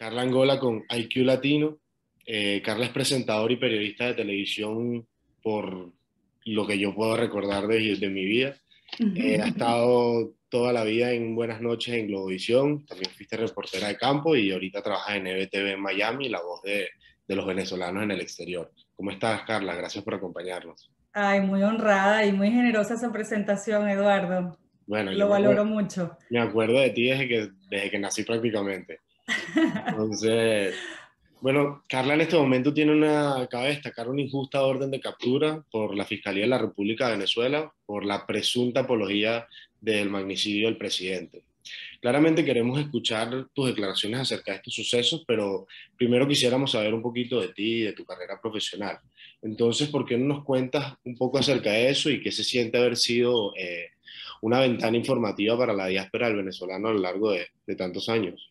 Carla Angola con IQ Latino. Carla es presentador y periodista de televisión por lo que yo puedo recordar de mi vida. Ha estado toda la vida en Buenas Noches en Globovisión, también fuiste reportera de campo y ahorita trabajas en EBTV en Miami, la voz de los venezolanos en el exterior. ¿Cómo estás, Carla? Gracias por acompañarnos. Ay, muy honrada y muy generosa esa presentación, Eduardo. Bueno, Lo valoro mucho. me acuerdo de ti desde que nací prácticamente. Entonces, bueno, Carla en este momento acaba de destacar una injusta orden de captura por la Fiscalía de la República de Venezuela por la presunta apología del magnicidio del presidente. Claramente queremos escuchar tus declaraciones acerca de estos sucesos, pero primero quisiéramos saber un poquito de ti y de tu carrera profesional. Entonces, ¿por qué no nos cuentas un poco acerca de eso y qué se siente haber sido una ventana informativa para la diáspora del venezolano a lo largo de tantos años?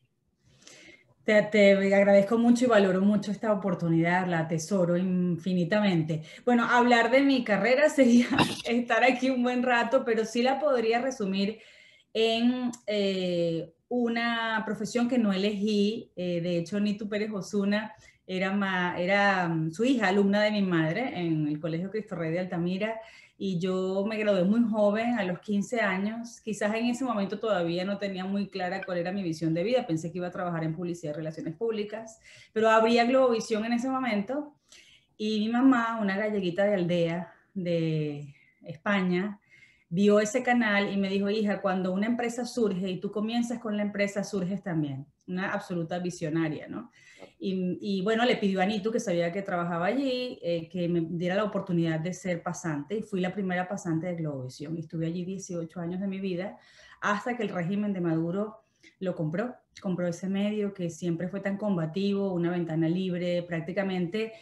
Te agradezco mucho y valoro mucho esta oportunidad, la atesoro infinitamente. Bueno, hablar de mi carrera sería estar aquí un buen rato, pero sí la podría resumir en una profesión que no elegí. De hecho, Nitu Pérez Osuna era su hija, alumna de mi madre en el Colegio Cristo Rey de Altamira, y yo me gradué muy joven, a los 15 años. Quizás en ese momento todavía no tenía muy clara cuál era mi visión de vida. Pensé que iba a trabajar en publicidad y relaciones públicas, pero abría Globovisión en ese momento y mi mamá, una galleguita de aldea de España, vio ese canal y me dijo: hija, cuando una empresa surge y tú comienzas con la empresa, surges también. Una absoluta visionaria, ¿no? Y bueno, le pidió a Nitu, que sabía que trabajaba allí, que me diera la oportunidad de ser pasante, y fui la primera pasante de Globovisión. Y estuve allí 18 años de mi vida, hasta que el régimen de Maduro lo compró ese medio que siempre fue tan combativo, una ventana libre. Prácticamente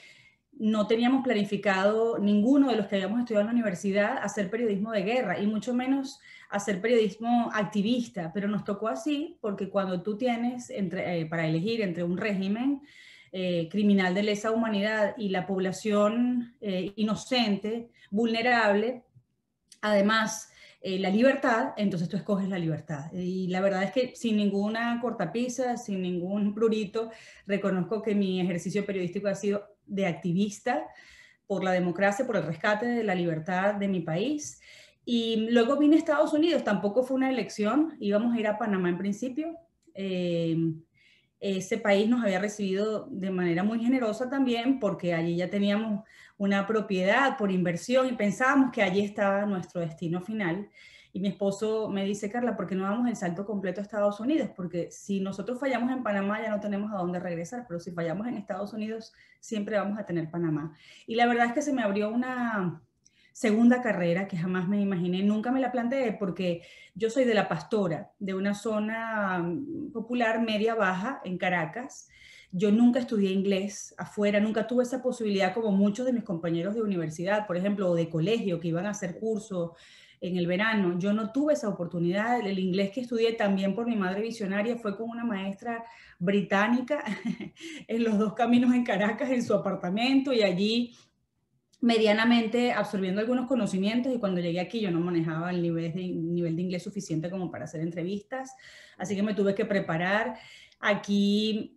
no teníamos planificado, ninguno de los que habíamos estudiado en la universidad, hacer periodismo de guerra, y mucho menos hacer periodismo activista, pero nos tocó así porque cuando tú tienes para elegir entre un régimen criminal de lesa humanidad y la población inocente, vulnerable, además la libertad, entonces tú escoges la libertad. Y la verdad es que sin ninguna cortapisa, sin ningún prurito, reconozco que mi ejercicio periodístico ha sido de activista por la democracia, por el rescate de la libertad de mi país. Y luego vine a Estados Unidos, tampoco fue una elección, íbamos a ir a Panamá en principio. Ese país nos había recibido de manera muy generosa también, porque allí ya teníamos una propiedad por inversión y pensábamos que allí estaba nuestro destino final. Y mi esposo me dice: Carla, ¿por qué no damos el salto completo a Estados Unidos? Porque si nosotros fallamos en Panamá ya no tenemos a dónde regresar, pero si fallamos en Estados Unidos siempre vamos a tener Panamá. Y la verdad es que se me abrió una segunda carrera que jamás me imaginé, nunca me la planteé, porque yo soy de La Pastora, de una zona popular media-baja en Caracas. Yo nunca estudié inglés afuera, nunca tuve esa posibilidad como muchos de mis compañeros de universidad, por ejemplo, o de colegio, que iban a hacer cursos en el verano. Yo no tuve esa oportunidad. El inglés que estudié también por mi madre visionaria fue con una maestra británica en los dos caminos en Caracas, en su apartamento, y allí medianamente absorbiendo algunos conocimientos. Y cuando llegué aquí yo no manejaba el nivel de inglés suficiente como para hacer entrevistas, así que me tuve que preparar. Aquí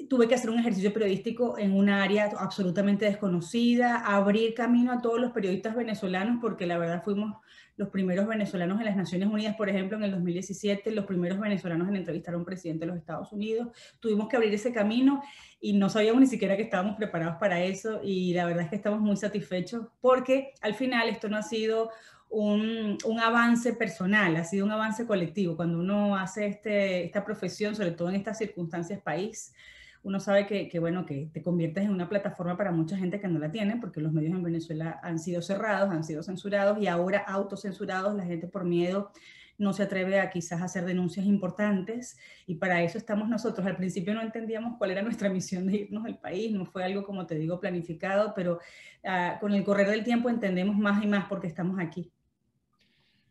tuve que hacer un ejercicio periodístico en un área absolutamente desconocida, abrir camino a todos los periodistas venezolanos, porque la verdad fuimos los primeros venezolanos en las Naciones Unidas, por ejemplo, en el 2017, los primeros venezolanos en entrevistar a un presidente de los Estados Unidos. Tuvimos que abrir ese camino y no sabíamos ni siquiera que estábamos preparados para eso, y la verdad es que estamos muy satisfechos porque al final esto no ha sido un avance personal, ha sido un avance colectivo. Cuando uno hace esta profesión, sobre todo en estas circunstancias país, uno sabe bueno, que te conviertes en una plataforma para mucha gente que no la tiene, porque los medios en Venezuela han sido cerrados, han sido censurados y ahora autocensurados. La gente por miedo no se atreve a quizás hacer denuncias importantes, y para eso estamos nosotros. Al principio no entendíamos cuál era nuestra misión de irnos del país, no fue algo, como te digo, planificado, pero con el correr del tiempo entendemos más y más por qué estamos aquí.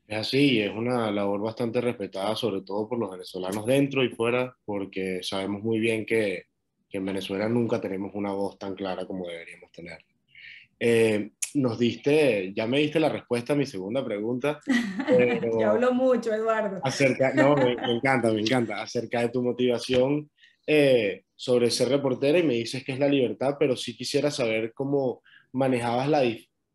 Es así, es una labor bastante respetada, sobre todo por los venezolanos dentro y fuera, porque sabemos muy bien que en Venezuela nunca tenemos una voz tan clara como deberíamos tener. Ya me diste la respuesta a mi segunda pregunta, Te pero hablo mucho, Eduardo. no, me encanta, acerca de tu motivación. sobre ser reportera y me dices que es la libertad, pero sí quisiera saber cómo manejabas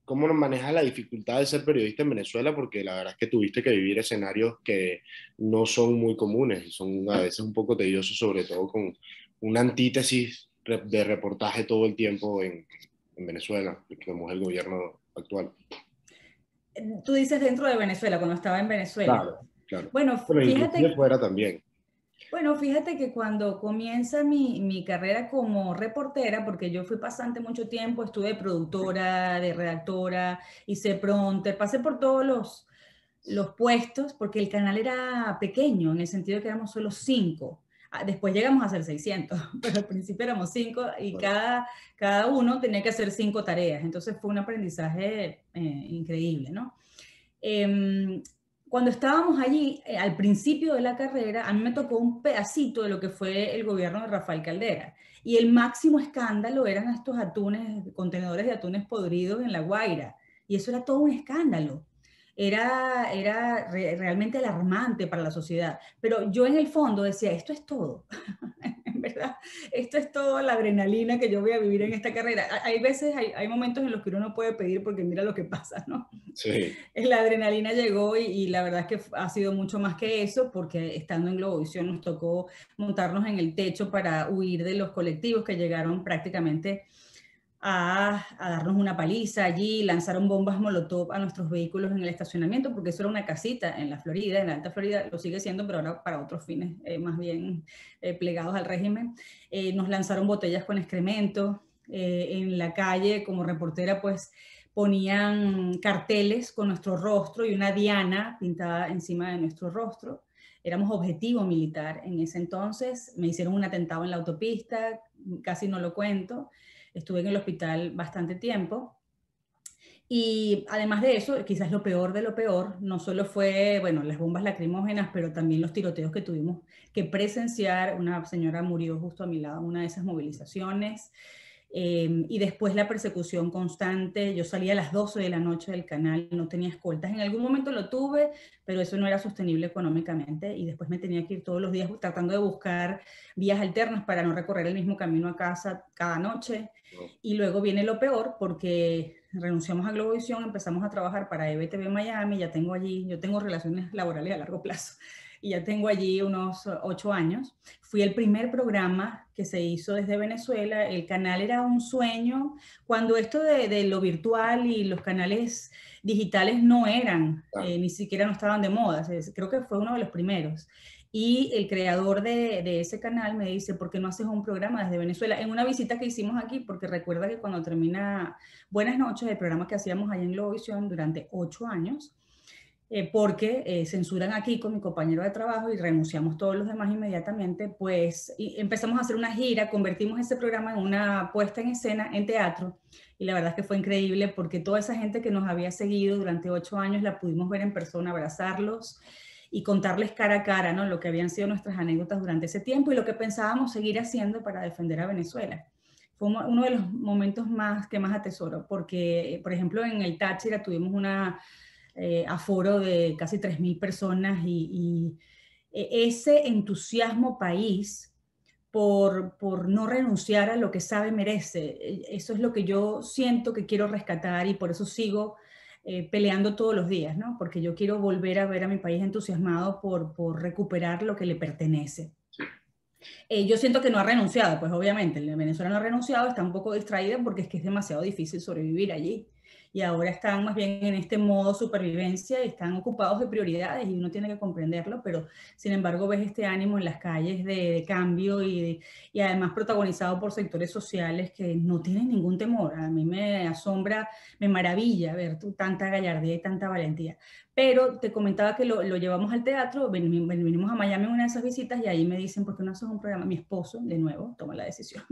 cómo manejas la dificultad de ser periodista en Venezuela, porque la verdad es que tuviste que vivir escenarios que no son muy comunes y son a veces un poco tediosos, sobre todo con una antítesis de reportaje todo el tiempo en Venezuela, como es el gobierno actual. Tú dices dentro de Venezuela, cuando estaba en Venezuela. Claro, claro. Bueno, Pero inclusive fíjate, fuera también. bueno, fíjate que cuando comienza mi carrera como reportera, porque yo fui pasante mucho tiempo, estuve de productora, de redactora, hice prompter, pasé por todos los puestos, porque el canal era pequeño, en el sentido de que éramos solo 5. Después llegamos a ser 600, pero al principio éramos 5 y Bueno, cada uno tenía que hacer 5 tareas. Entonces fue un aprendizaje increíble, ¿no? Eh, Cuando estábamos allí, al principio de la carrera, a mí me tocó un pedacito de lo que fue el gobierno de Rafael Caldera. Y el máximo escándalo eran estos atunes, contenedores de atunes podridos en La Guaira. Y eso era todo un escándalo. Realmente alarmante para la sociedad. Pero yo en el fondo decía, esto es todo. En verdad, esto es toda la adrenalina que yo voy a vivir en esta carrera. Hay veces, hay momentos en los que uno no puede pedir porque mira lo que pasa, ¿no? sí, La adrenalina llegó y la verdad es que ha sido mucho más que eso, porque estando en Globovisión nos tocó montarnos en el techo para huir de los colectivos que llegaron prácticamente a darnos una paliza allí, lanzaron bombas molotov a nuestros vehículos en el estacionamiento, porque eso era una casita en la Florida, en la Alta Florida, lo sigue siendo, pero ahora para otros fines más bien plegados al régimen. Nos lanzaron botellas con excremento. En la calle, como reportera, pues ponían carteles con nuestro rostro y una diana pintada encima de nuestro rostro. Éramos objetivo militar en ese entonces. Me hicieron un atentado en la autopista, casi no lo cuento. Estuve en el hospital bastante tiempo. Y además de eso, quizás lo peor de lo peor, no solo fue, bueno, las bombas lacrimógenas, pero también los tiroteos que tuvimos que presenciar. Una señora murió justo a mi lado en una de esas movilizaciones. Y después la persecución constante. Yo salía a las 12 de la noche del canal, no tenía escoltas. En algún momento lo tuve, pero eso no era sostenible económicamente. Y después me tenía que ir todos los días tratando de buscar vías alternas para no recorrer el mismo camino a casa cada noche. no, Y luego viene lo peor, porque renunciamos a Globovisión, empezamos a trabajar para EBTV Miami, ya tengo allí, yo tengo relaciones laborales a largo plazo, y ya tengo allí unos 8 años. Fui el primer programa que se hizo desde Venezuela, el canal era un sueño, cuando esto de lo virtual y los canales digitales no eran, claro. ni siquiera no estaban de moda, creo que fue uno de los primeros. Y el creador de ese canal me dice, ¿por qué no haces un programa desde Venezuela? En una visita que hicimos aquí, porque recuerda que cuando termina Buenas noches, el programa que hacíamos allá en Globovisión durante 8 años, porque censuran aquí con mi compañero de trabajo y renunciamos todos los demás inmediatamente, pues empezamos a hacer una gira, convertimos ese programa en una puesta en escena en teatro, y la verdad es que fue increíble porque toda esa gente que nos había seguido durante 8 años la pudimos ver en persona, abrazarlos y contarles cara a cara, ¿no?, lo que habían sido nuestras anécdotas durante ese tiempo y lo que pensábamos seguir haciendo para defender a Venezuela. Fue uno de los momentos que más atesoro, porque, por ejemplo, en el Táchira tuvimos una aforo de casi 3.000 personas y ese entusiasmo país por no renunciar a lo que sabe merece, eso es lo que yo siento que quiero rescatar y por eso sigo peleando todos los días, ¿no? Porque yo quiero volver a ver a mi país entusiasmado por recuperar lo que le pertenece. Yo siento que no ha renunciado, pues obviamente, Venezuela no ha renunciado, está un poco distraída porque es que es demasiado difícil sobrevivir allí. Y ahora están más bien en este modo supervivencia y están ocupados de prioridades y uno tiene que comprenderlo, pero sin embargo ves este ánimo en las calles de cambio y además protagonizado por sectores sociales que no tienen ningún temor. A mí me asombra, me maravilla ver tanta gallardía y tanta valentía. Pero te comentaba que lo llevamos al teatro, venimos a Miami en una de esas visitas y ahí me dicen, ¿por qué no haces un programa? Mi esposo, de nuevo, toma la decisión.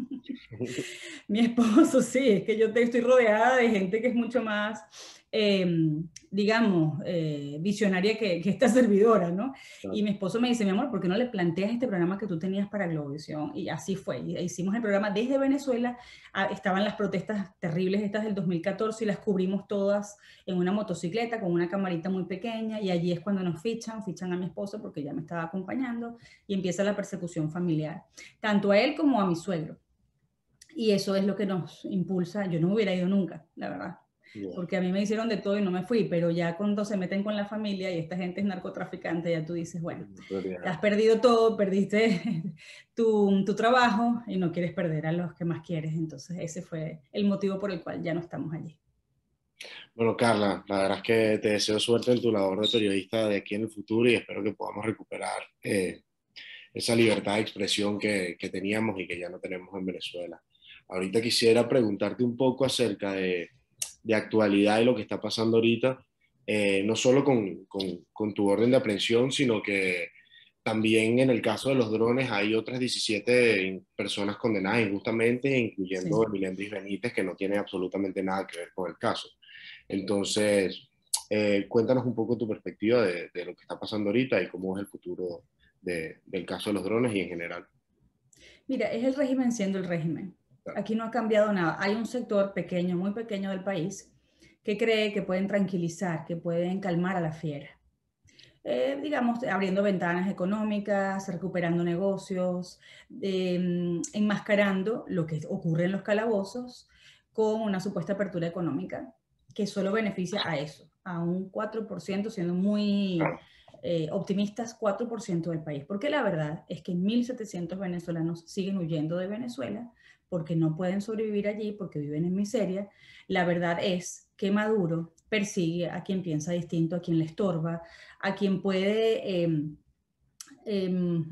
Mi esposo, sí, es que yo estoy rodeada de gente que es mucho más digamos, visionaria que esta servidora, ¿no? Claro. Y mi esposo me dice, mi amor, ¿por qué no le planteas este programa que tú tenías para Globovisión? Y así fue. Y hicimos el programa desde Venezuela. Estaban las protestas terribles estas del 2014 y las cubrimos todas en una motocicleta con una camarita muy pequeña. Y allí es cuando nos fichan a mi esposo porque ya me estaba acompañando y empieza la persecución familiar, tanto a él como a mi suegro. Y eso es lo que nos impulsa. Yo no me hubiera ido nunca, la verdad, porque a mí me hicieron de todo y no me fui, pero ya cuando se meten con la familia y esta gente es narcotraficante, ya tú dices, bueno, has perdido todo, perdiste tu trabajo y no quieres perder a los que más quieres. Entonces ese fue el motivo por el cual ya no estamos allí. Bueno, Carla, la verdad es que te deseo suerte en tu labor de periodista de aquí en el futuro y espero que podamos recuperar esa libertad de expresión que teníamos y que ya no tenemos en Venezuela. Ahorita quisiera preguntarte un poco acerca de actualidad y lo que está pasando ahorita, no solo con tu orden de aprehensión, sino que también en el caso de los drones hay otras 17 personas condenadas injustamente, incluyendo Sí. Emiliano Benítez, que no tiene absolutamente nada que ver con el caso. Entonces, cuéntanos un poco tu perspectiva de lo que está pasando ahorita y cómo es el futuro del caso de los drones y en general. Mira, es el régimen siendo el régimen. Aquí no ha cambiado nada. Hay un sector pequeño, muy pequeño del país, que cree que pueden tranquilizar, que pueden calmar a la fiera. Digamos, abriendo ventanas económicas, recuperando negocios, enmascarando lo que ocurre en los calabozos con una supuesta apertura económica que solo beneficia a eso, a un 4%, siendo muy optimistas, 4% del país. Porque la verdad es que 1.700 venezolanos siguen huyendo de Venezuela porque no pueden sobrevivir allí, porque viven en miseria. La verdad es que Maduro persigue a quien piensa distinto, a quien le estorba, a quien puede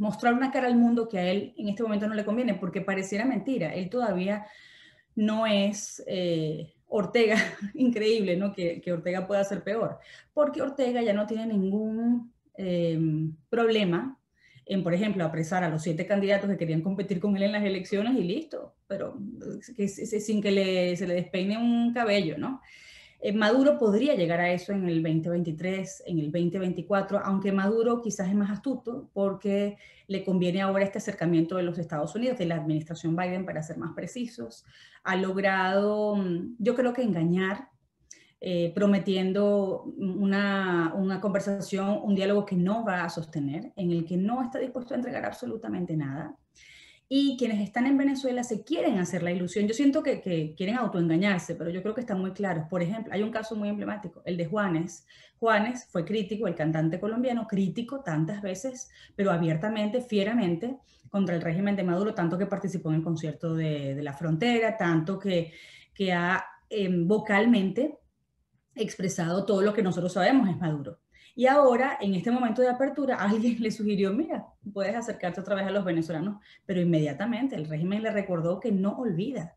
mostrar una cara al mundo que a él en este momento no le conviene, porque pareciera mentira, él todavía no es Ortega, increíble, ¿no? Que Ortega pueda ser peor, porque Ortega ya no tiene ningún problema en, por ejemplo, apresar a los 7 candidatos que querían competir con él en las elecciones y listo, pero sin que se le despeine un cabello, ¿no? Maduro podría llegar a eso en el 2023, en el 2024, aunque Maduro quizás es más astuto porque le conviene ahora este acercamiento de los Estados Unidos, de la administración Biden, para ser más precisos. Ha logrado, yo creo que engañar, prometiendo una conversación, un diálogo que no va a sostener, en el que no está dispuesto a entregar absolutamente nada. Y quienes están en Venezuela se quieren hacer la ilusión. Yo siento que quieren autoengañarse, pero yo creo que están muy claros. Por ejemplo, hay un caso muy emblemático, el de Juanes. Juanes fue crítico, el cantante colombiano, crítico tantas veces, pero abiertamente, fieramente, contra el régimen de Maduro, tanto que participó en el concierto de la frontera, tanto que ha vocalmente expresado todo lo que nosotros sabemos es Maduro. Y ahora, en este momento de apertura, alguien le sugirió, mira, puedes acercarte otra vez a los venezolanos, pero inmediatamente el régimen le recordó que no olvidan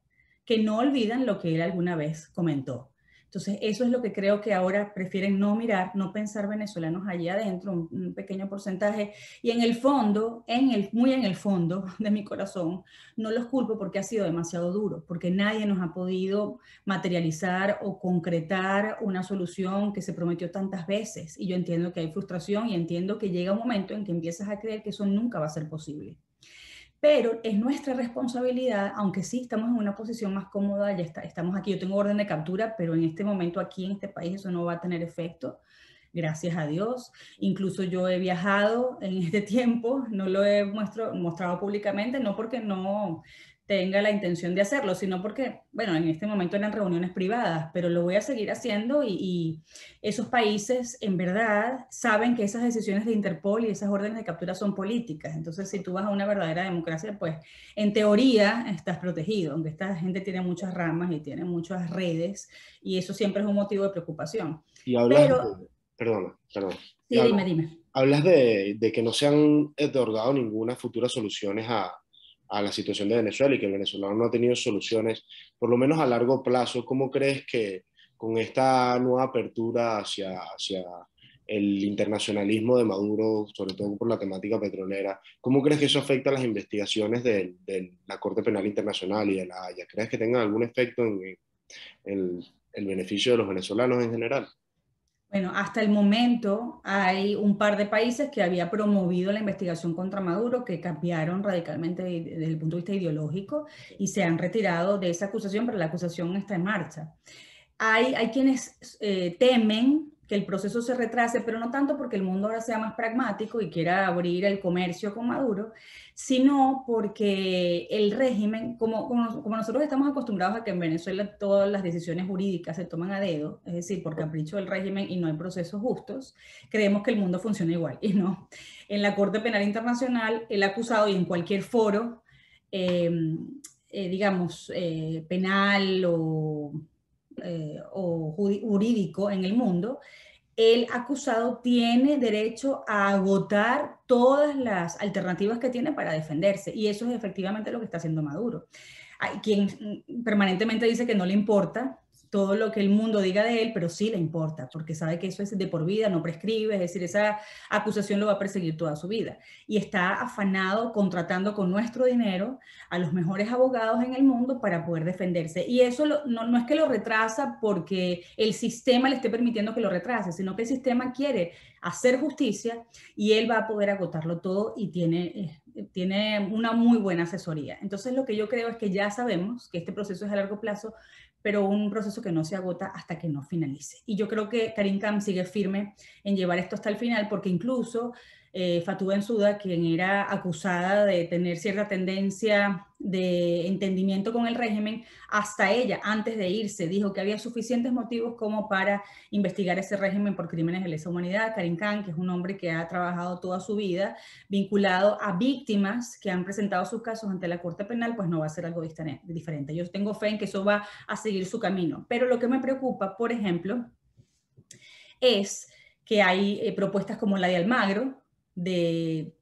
lo que él alguna vez comentó. Entonces, eso es lo que creo que ahora prefieren no mirar, no pensar venezolanos allí adentro, un pequeño porcentaje. Y en el fondo, muy en el fondo de mi corazón, no los culpo porque ha sido demasiado duro, porque nadie nos ha podido materializar o concretar una solución que se prometió tantas veces. Y yo entiendo que hay frustración y entiendo que llega un momento en que empiezas a creer que eso nunca va a ser posible. Pero es nuestra responsabilidad, aunque sí estamos en una posición más cómoda, estamos aquí, yo tengo orden de captura, pero en este momento aquí en este país eso no va a tener efecto, gracias a Dios. Incluso yo he viajado en este tiempo, no lo he mostrado públicamente, no porque no tenga la intención de hacerlo, sino porque, bueno, en este momento eran reuniones privadas, pero lo voy a seguir haciendo y esos países en verdad saben que esas decisiones de Interpol y esas órdenes de captura son políticas. Entonces, si tú vas a una verdadera democracia, pues en teoría estás protegido, aunque esta gente tiene muchas ramas y tiene muchas redes y eso siempre es un motivo de preocupación. Y hablas Pero, de, perdón, y sí, dime. hablas de que no se han otorgado ninguna futura soluciones a la situación de Venezuela y que el venezolano no ha tenido soluciones, por lo menos a largo plazo. ¿Cómo crees que con esta nueva apertura hacia el internacionalismo de Maduro, sobre todo por la temática petrolera, cómo crees que eso afecta a las investigaciones de la Corte Penal Internacional y de la Haya? ¿Crees que tenga algún efecto en el beneficio de los venezolanos en general. Bueno, hasta el momento hay un par de países que había promovido la investigación contra Maduro que cambiaron radicalmente desde el punto de vista ideológico y se han retirado de esa acusación, pero la acusación está en marcha. Hay quienes temen que el proceso se retrase, pero no tanto porque el mundo ahora sea más pragmático y quiera abrir el comercio con Maduro, sino porque el régimen, como nosotros estamos acostumbrados a que en Venezuela todas las decisiones jurídicas se toman a dedo, es decir, por capricho del régimen y no hay procesos justos, creemos que el mundo funciona igual y no. En la Corte Penal Internacional, el acusado y en cualquier foro, digamos, penal o jurídico en el mundo, el acusado tiene derecho a agotar todas las alternativas que tiene para defenderse. Y eso es efectivamente lo que está haciendo Maduro. Hay quien permanentemente dice que no le importa todo lo que el mundo diga de él, pero sí le importa, porque sabe que eso es de por vida, no prescribe, es decir, esa acusación lo va a perseguir toda su vida. Y está afanado contratando con nuestro dinero a los mejores abogados en el mundo para poder defenderse. Y eso no es que lo retrasa porque el sistema le esté permitiendo que lo retrase, sino que el sistema quiere hacer justicia y él va a poder agotarlo todo y tiene una muy buena asesoría. Entonces lo que yo creo es que ya sabemos que este proceso es a largo plazo, pero un proceso que no se agota hasta que no finalice. Y yo creo que Karim Khan sigue firme en llevar esto hasta el final, porque incluso Fatou Bensouda, quien era acusada de tener cierta tendencia de entendimiento con el régimen, hasta ella, antes de irse, dijo que había suficientes motivos como para investigar ese régimen por crímenes de lesa humanidad. Karim Khan, que es un hombre que ha trabajado toda su vida vinculado a víctimas que han presentado sus casos ante la Corte Penal, pues no va a ser algo diferente. Yo tengo fe en que eso va a seguir su camino. Pero lo que me preocupa, por ejemplo, es que hay propuestas como la de Almagro,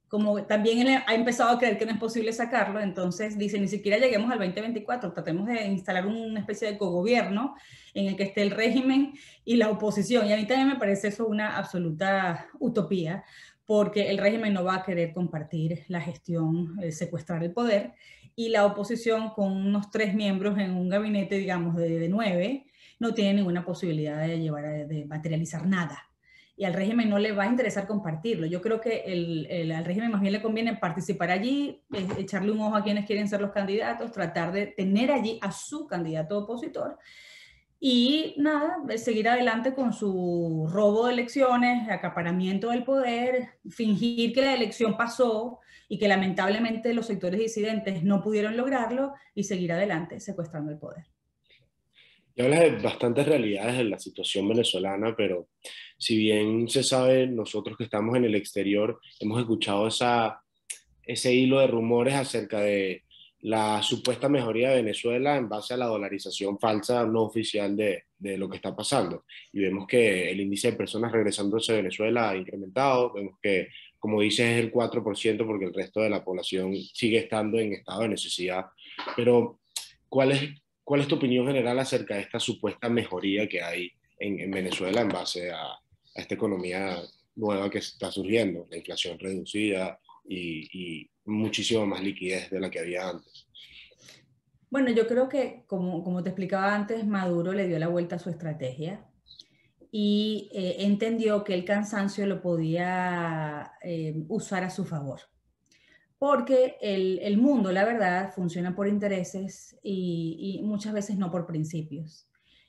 como también él ha empezado a creer que no es posible sacarlo, entonces dice, ni siquiera lleguemos al 2024, tratemos de instalar una especie de cogobierno en el que esté el régimen y la oposición. Y a mí también me parece eso una absoluta utopía, porque el régimen no va a querer compartir la gestión, secuestrar el poder, y la oposición con unos 3 miembros en un gabinete, digamos, de 9, no tiene ninguna posibilidad de materializar nada. Y al régimen no le va a interesar compartirlo. Yo creo que al régimen más bien le conviene participar allí, echarle un ojo a quienes quieren ser los candidatos, tratar de tener allí a su candidato opositor y nada, seguir adelante con su robo de elecciones, acaparamiento del poder, fingir que la elección pasó y que lamentablemente los sectores disidentes no pudieron lograrlo y seguir adelante secuestrando el poder. Y hablas de bastantes realidades de la situación venezolana, pero si bien se sabe, nosotros que estamos en el exterior hemos escuchado ese hilo de rumores acerca de la supuesta mejoría de Venezuela en base a la dolarización falsa no oficial de lo que está pasando. Y vemos que el índice de personas regresándose a Venezuela ha incrementado, vemos que, como dices, es el 4% porque el resto de la población sigue estando en estado de necesidad. Pero, ¿cuál es, cuál es tu opinión general acerca de esta supuesta mejoría que hay en Venezuela en base a esta economía nueva que está surgiendo, la inflación reducida y muchísimo más liquidez de la que había antes? Bueno, yo creo que, como te explicaba antes, Maduro le dio la vuelta a su estrategia y entendió que el cansancio lo podía usar a su favor. Porque el mundo, la verdad, funciona por intereses y muchas veces no por principios.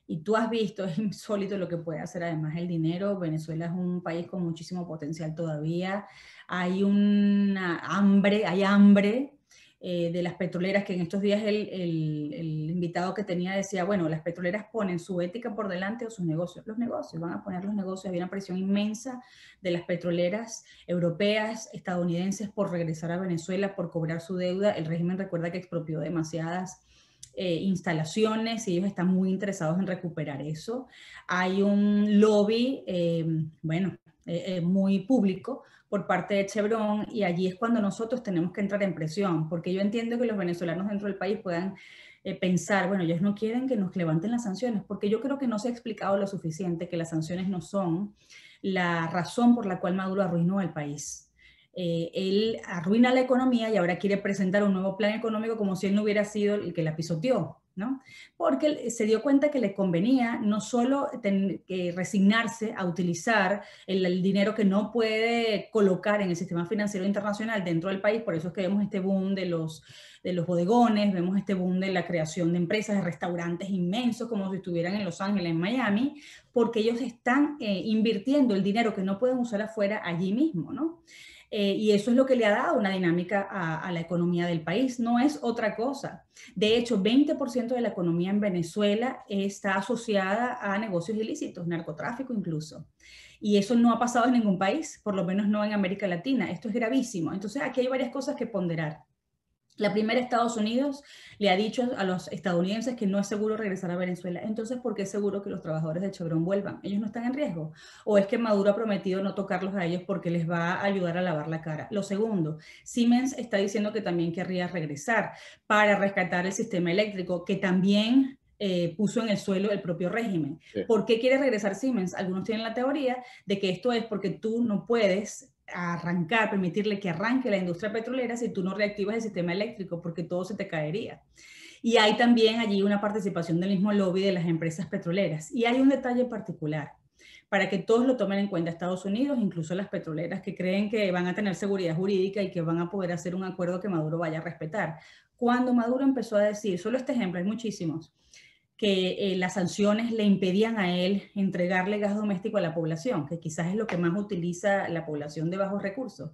Y tú has visto, es insólito lo que puede hacer además el dinero. Venezuela es un país con muchísimo potencial todavía. Hay hambre de las petroleras, que en estos días el invitado que tenía decía, bueno, las petroleras ponen su ética por delante o sus negocios. Los negocios, van a poner los negocios. Había una presión inmensa de las petroleras europeas, estadounidenses por regresar a Venezuela, por cobrar su deuda. El régimen recuerda que expropió demasiadas instalaciones y ellos están muy interesados en recuperar eso. Hay un lobby, muy público por parte de Chevron y allí es cuando nosotros tenemos que entrar en presión, porque yo entiendo que los venezolanos dentro del país puedan pensar, bueno, ellos no quieren que nos levanten las sanciones, porque yo creo que no se ha explicado lo suficiente que las sanciones no son la razón por la cual Maduro arruinó al país. Él arruina la economía y ahora quiere presentar un nuevo plan económico como si él no hubiera sido el que la pisoteó. ¿no? Porque se dio cuenta que le convenía no solo resignarse a utilizar el dinero que no puede colocar en el sistema financiero internacional dentro del país, por eso es que vemos este boom de los bodegones, vemos este boom de la creación de empresas, de restaurantes inmensos, como si estuvieran en Los Ángeles, en Miami, porque ellos están invirtiendo el dinero que no pueden usar afuera allí mismo, ¿no? Y eso es lo que le ha dado una dinámica a la economía del país, no es otra cosa. De hecho, 20% de la economía en Venezuela está asociada a negocios ilícitos, narcotráfico incluso. Y eso no ha pasado en ningún país, por lo menos no en América Latina. Esto es gravísimo. Entonces, aquí hay varias cosas que ponderar. La primera, Estados Unidos le ha dicho a los estadounidenses que no es seguro regresar a Venezuela. Entonces, ¿por qué es seguro que los trabajadores de Chevron vuelvan? ¿Ellos no están en riesgo? ¿O es que Maduro ha prometido no tocarlos a ellos porque les va a ayudar a lavar la cara? Lo segundo, Siemens está diciendo que también querría regresar para rescatar el sistema eléctrico, que también puso en el suelo el propio régimen. Sí. ¿Por qué quiere regresar Siemens? Algunos tienen la teoría de que esto es porque tú no puedes arrancar, permitirle que arranque la industria petrolera si tú no reactivas el sistema eléctrico, porque todo se te caería. Y hay también allí una participación del mismo lobby de las empresas petroleras. Y hay un detalle particular, para que todos lo tomen en cuenta, Estados Unidos, incluso las petroleras que creen que van a tener seguridad jurídica y que van a poder hacer un acuerdo que Maduro vaya a respetar. Cuando Maduro empezó a decir, solo este ejemplo, hay muchísimos, que las sanciones le impedían a él entregarle gas doméstico a la población, que quizás es lo que más utiliza la población de bajos recursos,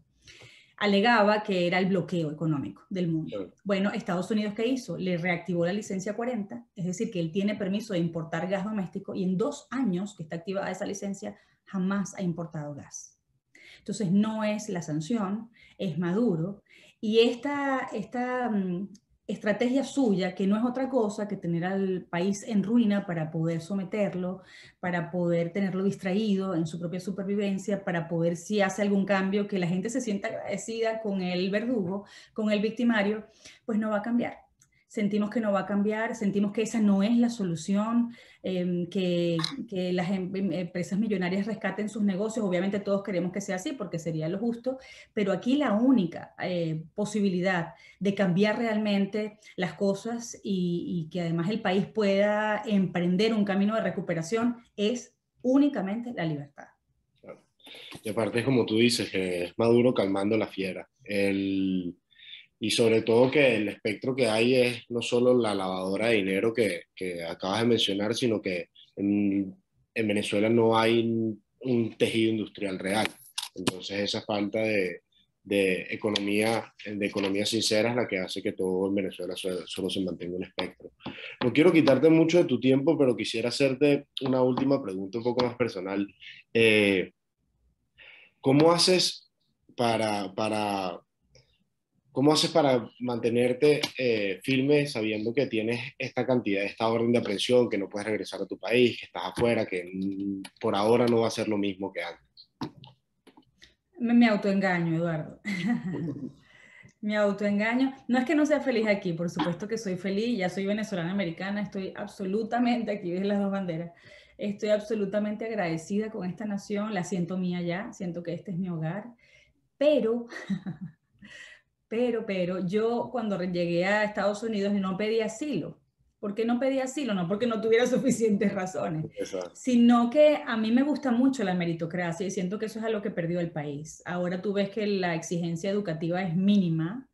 alegaba que era el bloqueo económico del mundo. Bueno, Estados Unidos, ¿qué hizo? Le reactivó la licencia 40, es decir, que él tiene permiso de importar gas doméstico y en 2 años que está activada esa licencia, jamás ha importado gas. Entonces, no es la sanción, es Maduro. Y esta estrategia suya, que no es otra cosa que tener al país en ruina para poder someterlo, para poder tenerlo distraído en su propia supervivencia, para poder, si hace algún cambio, que la gente se sienta agradecida con el verdugo, con el victimario, pues no va a cambiar. Sentimos que no va a cambiar, sentimos que esa no es la solución, que las empresas millonarias rescaten sus negocios. Obviamente todos queremos que sea así porque sería lo justo, pero aquí la única posibilidad de cambiar realmente las cosas y que además el país pueda emprender un camino de recuperación es únicamente la libertad. Claro. Y aparte es como tú dices, que es Maduro calmando la fiera. Y sobre todo que el espectro que hay es no solo la lavadora de dinero que acabas de mencionar, sino que en Venezuela no hay un tejido industrial real. Entonces esa falta de economía sincera es la que hace que todo en Venezuela solo se mantenga un espectro. No quiero quitarte mucho de tu tiempo, pero quisiera hacerte una última pregunta un poco más personal. ¿Cómo haces ¿Cómo haces para mantenerte firme sabiendo que tienes esta orden de aprehensión, que no puedes regresar a tu país, que estás afuera, que por ahora no va a ser lo mismo que antes? Me autoengaño, Eduardo. Me autoengaño. No es que no sea feliz aquí, por supuesto que soy feliz, ya soy venezolana americana, estoy absolutamente, aquí ves las 2 banderas, estoy absolutamente agradecida con esta nación, la siento mía ya, siento que este es mi hogar, pero yo cuando llegué a Estados Unidos no pedí asilo. ¿Por qué no pedí asilo? No porque no tuviera suficientes razones, sino que a mí me gusta mucho la meritocracia y siento que eso es algo que perdió el país. Ahora tú ves que la exigencia educativa es mínima,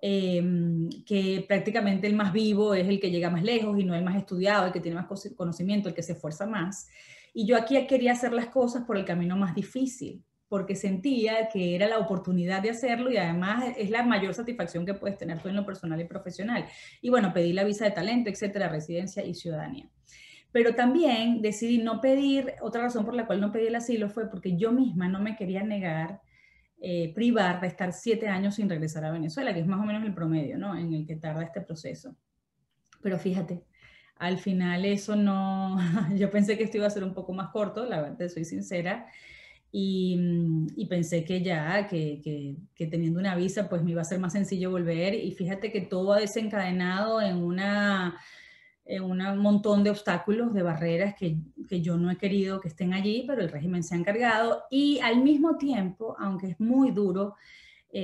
que prácticamente el más vivo es el que llega más lejos y no el más estudiado, el que tiene más conocimiento, el que se esfuerza más. Y yo aquí quería hacer las cosas por el camino más difícil, porque sentía que era la oportunidad de hacerlo y además es la mayor satisfacción que puedes tener tú en lo personal y profesional. Y bueno, pedí la visa de talento, etcétera, residencia y ciudadanía. Pero también decidí no pedir, otra razón por la cual no pedí el asilo fue porque yo misma no me quería negar, privar de estar 7 años sin regresar a Venezuela, que es más o menos el promedio, ¿no?, en el que tarda este proceso. Pero fíjate, al final eso no, yo pensé que esto iba a ser un poco más corto, la verdad, soy sincera, y pensé que ya, que teniendo una visa, pues me iba a ser más sencillo volver, y fíjate que todo ha desencadenado en un montón de obstáculos, de barreras que yo no he querido que estén allí, pero el régimen se ha encargado, y al mismo tiempo, aunque es muy duro,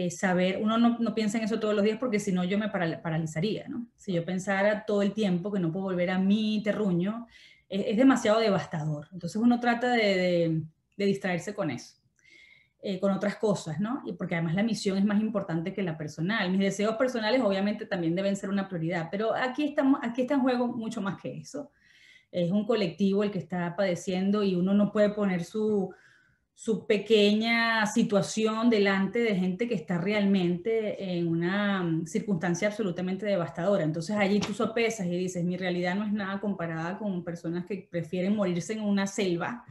saber, uno no piensa en eso todos los días porque si no yo me paralizaría, ¿no? Si yo pensara todo el tiempo que no puedo volver a mi terruño, es demasiado devastador. Entonces uno trata de distraerse con eso. Con otras cosas, ¿no? Y porque además la misión es más importante que la personal. Mis deseos personales obviamente también deben ser una prioridad, pero aquí está en juego mucho más que eso. Es un colectivo el que está padeciendo y uno no puede poner su pequeña situación delante de gente que está realmente en una circunstancia absolutamente devastadora. Entonces allí tú sopesas y dices, mi realidad no es nada comparada con personas que prefieren morirse en una selva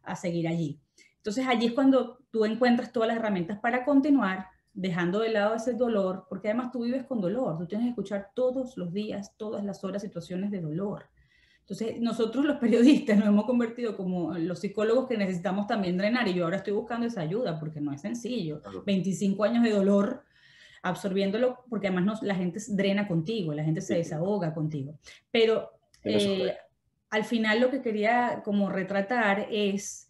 a seguir allí. Entonces allí es cuando tú encuentras todas las herramientas para continuar, dejando de lado ese dolor, porque además tú vives con dolor, tú tienes que escuchar todos los días, todas las horas, situaciones de dolor. Entonces nosotros los periodistas nos hemos convertido como los psicólogos que necesitamos también drenar, y yo ahora estoy buscando esa ayuda porque no es sencillo. Claro. 25 años de dolor absorbiéndolo, porque además la gente drena contigo, la gente se desahoga contigo. Pero al final lo que quería como retratar es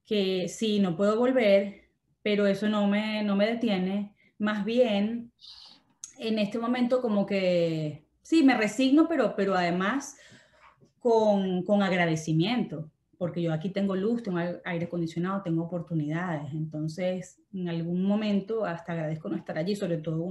que sí, no puedo volver, pero eso no me detiene. Más bien, en este momento como que, sí, me resigno, pero además con agradecimiento, porque yo aquí tengo luz, tengo aire acondicionado, tengo oportunidades. Entonces, en algún momento hasta agradezco no estar allí, sobre todo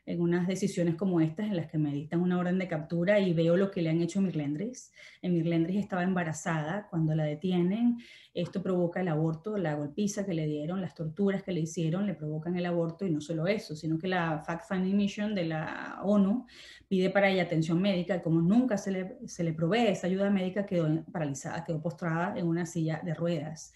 en unas decisiones como estas en las que me dictan una orden de captura y veo lo que le han hecho a Mirlendris. En Mirlendris estaba embarazada cuando la detienen. Esto provoca el aborto, la golpiza que le dieron, las torturas que le hicieron, le provocan el aborto, y no solo eso, sino que la Fact-Finding Mission de la ONU pide para ella atención médica, y como nunca se le provee esa ayuda médica, quedó paralizada, quedó postrada en una silla de ruedas.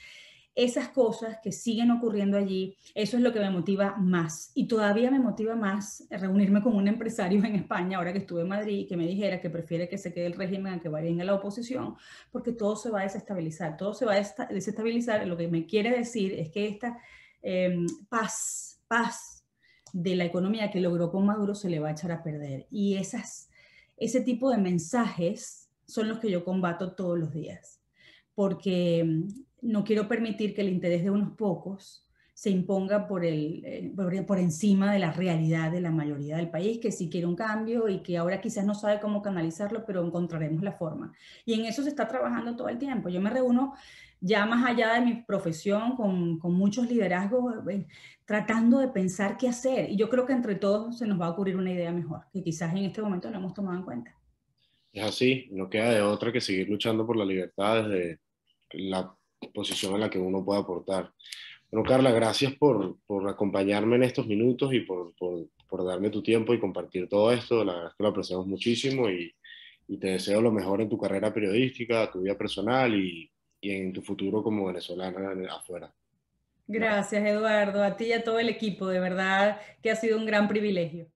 Esas cosas que siguen ocurriendo allí, eso es lo que me motiva más. Y todavía me motiva más reunirme con un empresario en España, ahora que estuve en Madrid, que me dijera que prefiere que se quede el régimen a que vayan a la oposición, porque todo se va a desestabilizar, todo se va a desestabilizar. Lo que me quiere decir es que esta paz de la economía que logró con Maduro se le va a echar a perder. Y ese tipo de mensajes son los que yo combato todos los días, porque no quiero permitir que el interés de unos pocos se imponga por encima de la realidad de la mayoría del país, que sí quiere un cambio y que ahora quizás no sabe cómo canalizarlo, pero encontraremos la forma. Y en eso se está trabajando todo el tiempo. Yo me reúno ya más allá de mi profesión con muchos liderazgos, tratando de pensar qué hacer. Y yo creo que entre todos se nos va a ocurrir una idea mejor, que quizás en este momento no hemos tomado en cuenta. Es así, no queda de otra que seguir luchando por la libertad desde la posición en la que uno pueda aportar. Bueno, Carla, gracias por acompañarme en estos minutos y por darme tu tiempo y compartir todo esto. La verdad es que lo apreciamos muchísimo y te deseo lo mejor en tu carrera periodística, tu vida personal y en tu futuro como venezolana afuera. Gracias. Gracias, Eduardo, a ti y a todo el equipo, de verdad que ha sido un gran privilegio.